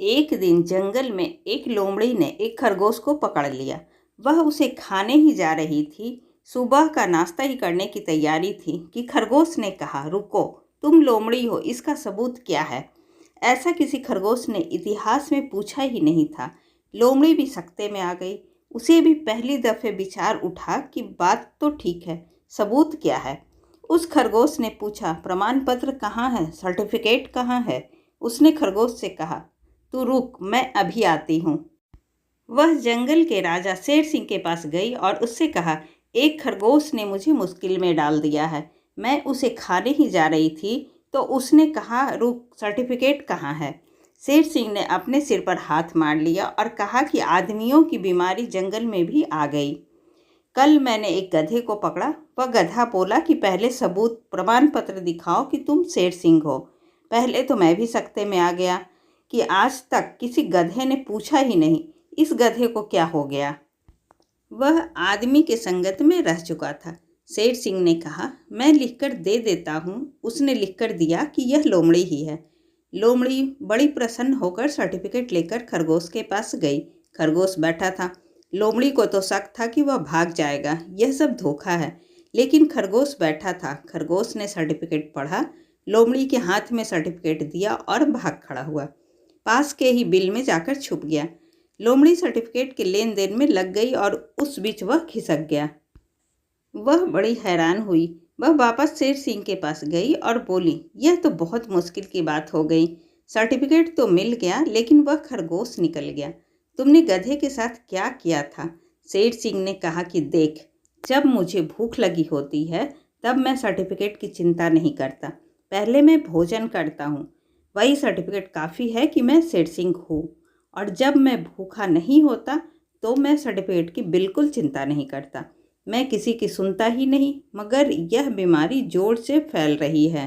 एक दिन जंगल में एक लोमड़ी ने एक खरगोश को पकड़ लिया। वह उसे खाने ही जा रही थी। सुबह का नाश्ता ही करने की तैयारी थी कि खरगोश ने कहा, रुको, तुम लोमड़ी हो, इसका सबूत क्या है? ऐसा किसी खरगोश ने इतिहास में पूछा ही नहीं था। लोमड़ी भी सकते में आ गई। उसे भी पहली दफे विचार उठा कि बात तो ठीक है, सबूत क्या है? उस खरगोश ने पूछा, प्रमाण पत्र कहाँ है, सर्टिफिकेट कहाँ है? उसने खरगोश से कहा, तू रुक, मैं अभी आती हूँ। वह जंगल के राजा शेर सिंह के पास गई और उससे कहा, एक खरगोश ने मुझे मुश्किल में डाल दिया है। मैं उसे खाने ही जा रही थी तो उसने कहा, रुक, सर्टिफिकेट कहाँ है? शेर सिंह ने अपने सिर पर हाथ मार लिया और कहा कि आदमियों की बीमारी जंगल में भी आ गई। कल मैंने एक गधे को पकड़ा। वह गधा बोला कि पहले सबूत, प्रमाण पत्र दिखाओ कि तुम शेर सिंह हो। पहले तो मैं भी सकते में आ गया कि आज तक किसी गधे ने पूछा ही नहीं, इस गधे को क्या हो गया? वह आदमी के संगत में रह चुका था। शेर सिंह ने कहा, मैं लिखकर दे देता हूँ। उसने लिखकर दिया कि यह लोमड़ी ही है। लोमड़ी बड़ी प्रसन्न होकर सर्टिफिकेट लेकर खरगोश के पास गई। खरगोश बैठा था। लोमड़ी को तो शक था कि वह भाग जाएगा, यह सब धोखा है, लेकिन खरगोश बैठा था। खरगोश ने सर्टिफिकेट पढ़ा, लोमड़ी के हाथ में सर्टिफिकेट दिया और भाग खड़ा हुआ। पास के ही बिल में जाकर छुप गया। लोमड़ी सर्टिफिकेट के लेन देन में लग गई और उस बीच वह खिसक गया। वह बड़ी हैरान हुई। वह वापस शेर सिंह के पास गई और बोली, यह तो बहुत मुश्किल की बात हो गई। सर्टिफिकेट तो मिल गया, लेकिन वह खरगोश निकल गया। तुमने गधे के साथ क्या किया था? शेर सिंह ने कहा कि देख, जब मुझे भूख लगी होती है तब मैं सर्टिफिकेट की चिंता नहीं करता। पहले मैं भोजन करता हूँ, वही सर्टिफिकेट काफ़ी है कि मैं शेर सिंह हूँ। और जब मैं भूखा नहीं होता तो मैं सर्टिफिकेट की बिल्कुल चिंता नहीं करता। मैं किसी की सुनता ही नहीं, मगर यह बीमारी जोर से फैल रही है।